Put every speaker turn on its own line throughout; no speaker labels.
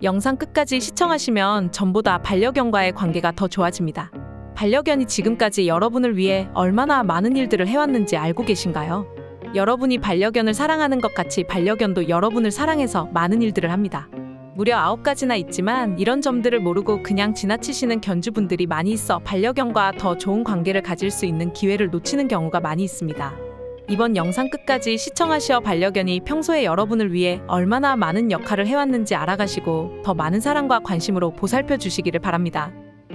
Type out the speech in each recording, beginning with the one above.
영상 끝까지 시청하시면 전보다 반려견과의 관계가 더 좋아집니다. 반려견이 지금까지 여러분을 위해 얼마나 많은 일들을 해왔는지 알고 계신가요? 여러분이 반려견을 사랑하는 것 같이 반려견도 여러분을 사랑해서 많은 일들을 합니다. 무려 9가지나 있지만 이런 점들을 모르고 그냥 지나치시는 견주분들이 많이 있어 반려견과 더 좋은 관계를 가질 수 있는 기회를 놓치는 경우가 많이 있습니다. 이번 영상 끝까지 시청하시어 반려견이 평소에 여러분을 위해 얼마나 많은 역할을 해왔는지 알아가시고 더 많은 사랑과 관심으로 보살펴 주시기를 바랍니다.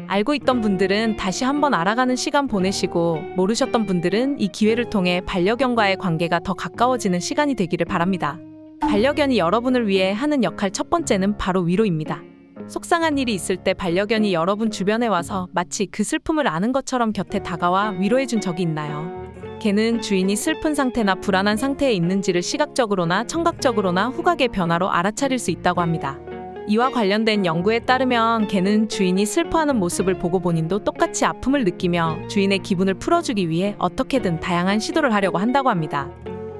알고 있던 분들은 다시 한번 알아가는 시간 보내시고 모르셨던 분들은 이 기회를 통해 반려견과의 관계가 더 가까워지는 시간이 되기를 바랍니다. 반려견이 여러분을 위해 하는 역할 첫 번째는 바로 위로입니다. 속상한 일이 있을 때 반려견이 여러분 주변에 와서 마치 그 슬픔을 아는 것처럼 곁에 다가와 위로해준 적이 있나요? 개는 주인이 슬픈 상태나 불안한 상태에 있는지를 시각적으로나 청각적으로나 후각의 변화로 알아차릴 수 있다고 합니다. 이와 관련된 연구에 따르면 개는 주인이 슬퍼하는 모습을 보고 본인도 똑같이 아픔을 느끼며 주인의 기분을 풀어주기 위해 어떻게든 다양한 시도를 하려고 한다고 합니다.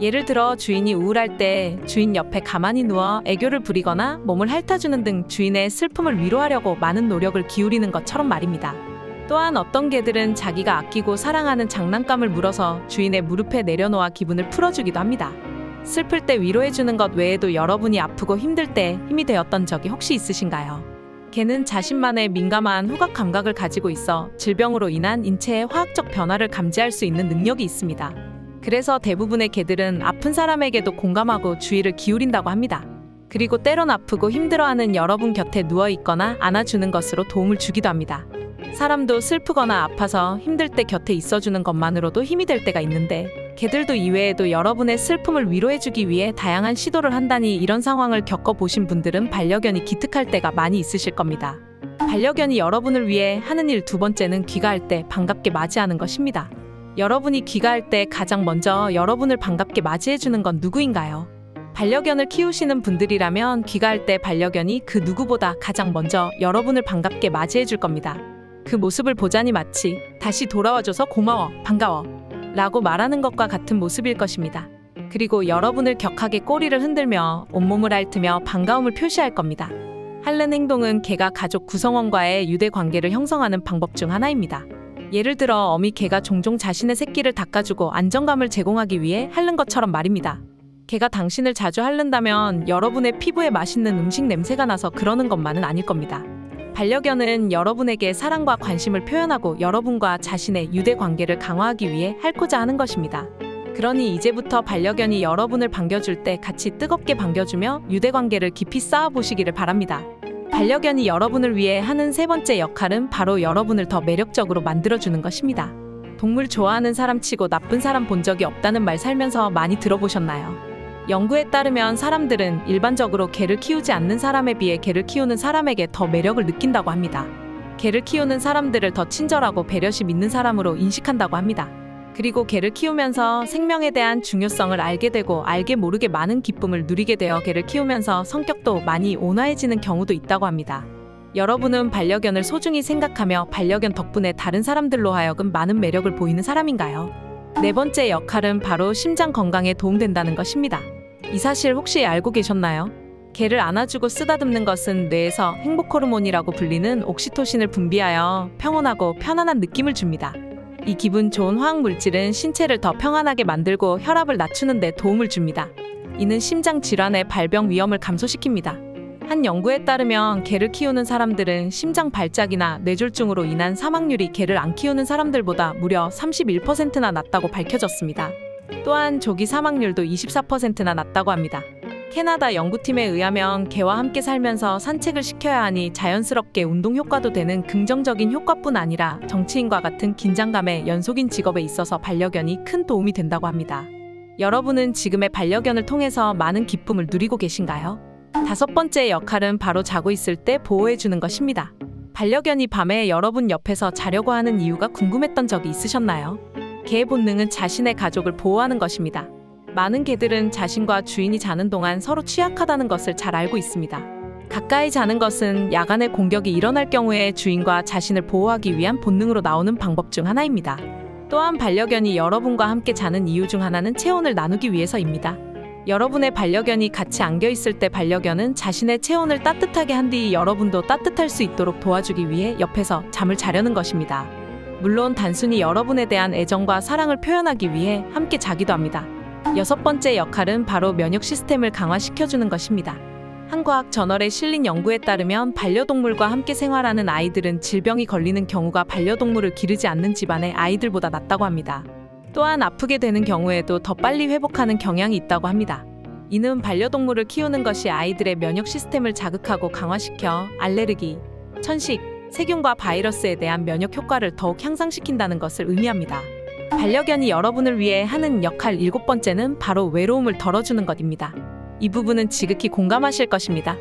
예를 들어 주인이 우울할 때 주인 옆에 가만히 누워 애교를 부리거나 몸을 핥아주는 등 주인의 슬픔을 위로하려고 많은 노력을 기울이는 것처럼 말입니다. 또한 어떤 개들은 자기가 아끼고 사랑하는 장난감을 물어서 주인의 무릎에 내려놓아 기분을 풀어주기도 합니다. 슬플 때 위로해주는 것 외에도 여러분이 아프고 힘들 때 힘이 되었던 적이 혹시 있으신가요? 개는 자신만의 민감한 후각 감각을 가지고 있어 질병으로 인한 인체의 화학적 변화를 감지할 수 있는 능력이 있습니다. 그래서 대부분의 개들은 아픈 사람에게도 공감하고 주의를 기울인다고 합니다. 그리고 때론 아프고 힘들어하는 여러분 곁에 누워있거나 안아주는 것으로 도움을 주기도 합니다. 사람도 슬프거나 아파서 힘들 때 곁에 있어주는 것만으로도 힘이 될 때가 있는데 개들도 이외에도 여러분의 슬픔을 위로해주기 위해 다양한 시도를 한다니 이런 상황을 겪어보신 분들은 반려견이 기특할 때가 많이 있으실 겁니다. 반려견이 여러분을 위해 하는 일 두 번째는 귀가할 때 반갑게 맞이하는 것입니다. 여러분이 귀가할 때 가장 먼저 여러분을 반갑게 맞이해주는 건 누구인가요? 반려견을 키우시는 분들이라면 귀가할 때 반려견이 그 누구보다 가장 먼저 여러분을 반갑게 맞이해줄 겁니다. 그 모습을 보자니 마치 다시 돌아와줘서 고마워, 반가워 라고 말하는 것과 같은 모습일 것입니다. 그리고 여러분을 격하게 꼬리를 흔들며 온몸을 핥으며 반가움을 표시할 겁니다. 핥는 행동은 개가 가족 구성원과의 유대 관계를 형성하는 방법 중 하나입니다. 예를 들어 어미 개가 종종 자신의 새끼를 닦아주고 안정감을 제공하기 위해 핥는 것처럼 말입니다. 개가 당신을 자주 핥는다면 여러분의 피부에 맛있는 음식 냄새가 나서 그러는 것만은 아닐 겁니다. 반려견은 여러분에게 사랑과 관심을 표현하고 여러분과 자신의 유대 관계를 강화하기 위해 핥고자 하는 것입니다. 그러니 이제부터 반려견이 여러분을 반겨줄 때 같이 뜨겁게 반겨주며 유대 관계를 깊이 쌓아보시기를 바랍니다. 반려견이 여러분을 위해 하는 세 번째 역할은 바로 여러분을 더 매력적으로 만들어주는 것입니다. 동물 좋아하는 사람 치고 나쁜 사람 본 적이 없다는 말 살면서 많이 들어보셨나요? 연구에 따르면 사람들은 일반적으로 개를 키우지 않는 사람에 비해 개를 키우는 사람에게 더 매력을 느낀다고 합니다. 개를 키우는 사람들을 더 친절하고 배려심 있는 사람으로 인식한다고 합니다. 그리고 개를 키우면서 생명에 대한 중요성을 알게 되고 알게 모르게 많은 기쁨을 누리게 되어 개를 키우면서 성격도 많이 온화해지는 경우도 있다고 합니다. 여러분은 반려견을 소중히 생각하며 반려견 덕분에 다른 사람들로 하여금 많은 매력을 보이는 사람인가요? 네 번째 역할은 바로 심장 건강에 도움된다는 것입니다. 이 사실 혹시 알고 계셨나요? 개를 안아주고 쓰다듬는 것은 뇌에서 행복 호르몬이라고 불리는 옥시토신을 분비하여 평온하고 편안한 느낌을 줍니다. 이 기분 좋은 화학 물질은 신체를 더 평안하게 만들고 혈압을 낮추는 데 도움을 줍니다. 이는 심장 질환의 발병 위험을 감소시킵니다. 한 연구에 따르면 개를 키우는 사람들은 심장 발작이나 뇌졸중으로 인한 사망률이 개를 안 키우는 사람들보다 무려 31%나 낮다고 밝혀졌습니다. 또한 조기 사망률도 24%나 낮다고 합니다. 캐나다 연구팀에 의하면 개와 함께 살면서 산책을 시켜야 하니 자연스럽게 운동 효과도 되는 긍정적인 효과뿐 아니라 정치인과 같은 긴장감의 연속인 직업에 있어서 반려견이 큰 도움이 된다고 합니다. 여러분은 지금의 반려견을 통해서 많은 기쁨을 누리고 계신가요? 다섯 번째 역할은 바로 자고 있을 때 보호해주는 것입니다. 반려견이 밤에 여러분 옆에서 자려고 하는 이유가 궁금했던 적이 있으셨나요? 개의 본능은 자신의 가족을 보호하는 것입니다. 많은 개들은 자신과 주인이 자는 동안 서로 취약하다는 것을 잘 알고 있습니다. 가까이 자는 것은 야간에 공격이 일어날 경우에 주인과 자신을 보호하기 위한 본능으로 나오는 방법 중 하나입니다. 또한 반려견이 여러분과 함께 자는 이유 중 하나는 체온을 나누기 위해서입니다. 여러분의 반려견이 같이 안겨 있을 때 반려견은 자신의 체온을 따뜻하게 한 뒤 여러분도 따뜻할 수 있도록 도와주기 위해 옆에서 잠을 자려는 것입니다. 물론 단순히 여러분에 대한 애정과 사랑을 표현하기 위해 함께 자기도 합니다. 6번째 역할은 바로 면역 시스템을 강화시켜주는 것입니다. 한 과학 저널에 실린 연구에 따르면 반려동물과 함께 생활하는 아이들은 질병이 걸리는 경우가 반려동물을 기르지 않는 집안의 아이들보다 낮다고 합니다. 또한 아프게 되는 경우에도 더 빨리 회복하는 경향이 있다고 합니다. 이는 반려동물을 키우는 것이 아이들의 면역 시스템을 자극하고 강화시켜 알레르기, 천식, 세균과 바이러스에 대한 면역 효과를 더욱 향상시킨다는 것을 의미합니다. 반려견이 여러분을 위해 하는 역할 7번째는 바로 외로움을 덜어주는 것입니다. 이 부분은 지극히 공감하실 것입니다.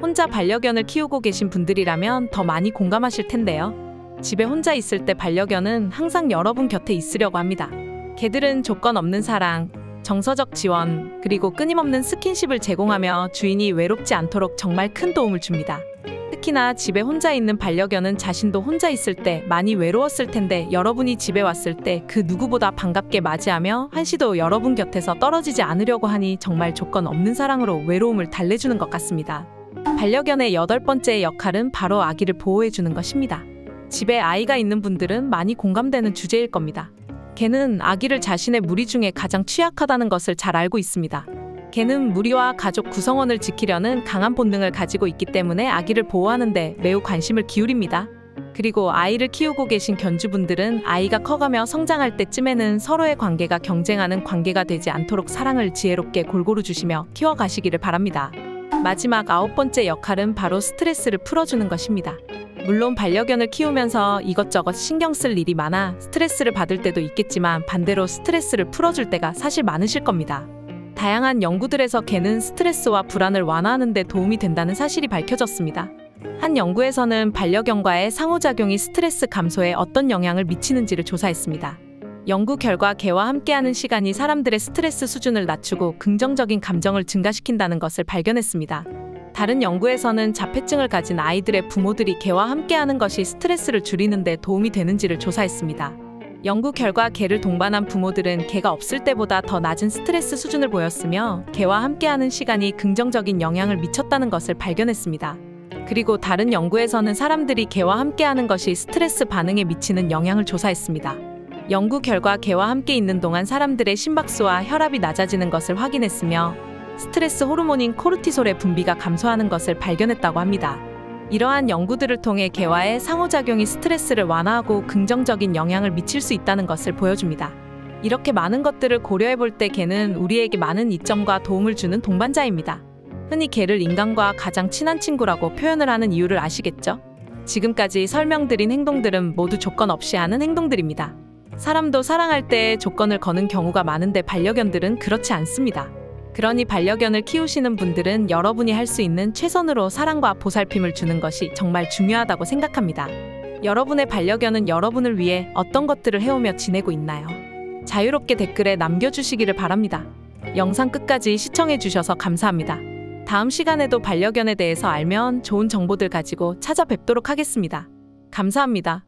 혼자 반려견을 키우고 계신 분들이라면 더 많이 공감하실 텐데요. 집에 혼자 있을 때 반려견은 항상 여러분 곁에 있으려고 합니다. 개들은 조건 없는 사랑, 정서적 지원, 그리고 끊임없는 스킨십을 제공하며 주인이 외롭지 않도록 정말 큰 도움을 줍니다. 특히나 집에 혼자 있는 반려견은 자신도 혼자 있을 때 많이 외로웠을 텐데 여러분이 집에 왔을 때 그 누구보다 반갑게 맞이하며 한시도 여러분 곁에서 떨어지지 않으려고 하니 정말 조건 없는 사랑으로 외로움을 달래주는 것 같습니다. 반려견의 8번째 역할은 바로 아기를 보호해주는 것입니다. 집에 아이가 있는 분들은 많이 공감되는 주제일 겁니다. 개는 아기를 자신의 무리 중에 가장 취약하다는 것을 잘 알고 있습니다. 개는 무리와 가족 구성원을 지키려는 강한 본능을 가지고 있기 때문에 아기를 보호하는 데 매우 관심을 기울입니다. 그리고 아이를 키우고 계신 견주분들은 아이가 커가며 성장할 때쯤에는 서로의 관계가 경쟁하는 관계가 되지 않도록 사랑을 지혜롭게 골고루 주시며 키워가시기를 바랍니다. 마지막 9번째 역할은 바로 스트레스를 풀어주는 것입니다. 물론 반려견을 키우면서 이것저것 신경 쓸 일이 많아 스트레스를 받을 때도 있겠지만 반대로 스트레스를 풀어줄 때가 사실 많으실 겁니다. 다양한 연구들에서 개는 스트레스와 불안을 완화하는 데 도움이 된다는 사실이 밝혀졌습니다. 한 연구에서는 반려견과의 상호작용이 스트레스 감소에 어떤 영향을 미치는지를 조사했습니다. 연구 결과 개와 함께하는 시간이 사람들의 스트레스 수준을 낮추고 긍정적인 감정을 증가시킨다는 것을 발견했습니다. 다른 연구에서는 자폐증을 가진 아이들의 부모들이 개와 함께하는 것이 스트레스를 줄이는 데 도움이 되는지를 조사했습니다. 연구 결과 개를 동반한 부모들은 개가 없을 때보다 더 낮은 스트레스 수준을 보였으며 개와 함께하는 시간이 긍정적인 영향을 미쳤다는 것을 발견했습니다. 그리고 다른 연구에서는 사람들이 개와 함께하는 것이 스트레스 반응에 미치는 영향을 조사했습니다. 연구 결과 개와 함께 있는 동안 사람들의 심박수와 혈압이 낮아지는 것을 확인했으며 스트레스 호르몬인 코르티솔의 분비가 감소하는 것을 발견했다고 합니다. 이러한 연구들을 통해 개와의 상호작용이 스트레스를 완화하고 긍정적인 영향을 미칠 수 있다는 것을 보여줍니다. 이렇게 많은 것들을 고려해 볼 때 개는 우리에게 많은 이점과 도움을 주는 동반자입니다. 흔히 개를 인간과 가장 친한 친구라고 표현을 하는 이유를 아시겠죠? 지금까지 설명드린 행동들은 모두 조건 없이 하는 행동들입니다. 사람도 사랑할 때 조건을 거는 경우가 많은데 반려견들은 그렇지 않습니다. 그러니 반려견을 키우시는 분들은 여러분이 할 수 있는 최선으로 사랑과 보살핌을 주는 것이 정말 중요하다고 생각합니다. 여러분의 반려견은 여러분을 위해 어떤 것들을 해오며 지내고 있나요? 자유롭게 댓글에 남겨주시기를 바랍니다. 영상 끝까지 시청해주셔서 감사합니다. 다음 시간에도 반려견에 대해서 알면 좋은 정보들 가지고 찾아뵙도록 하겠습니다. 감사합니다.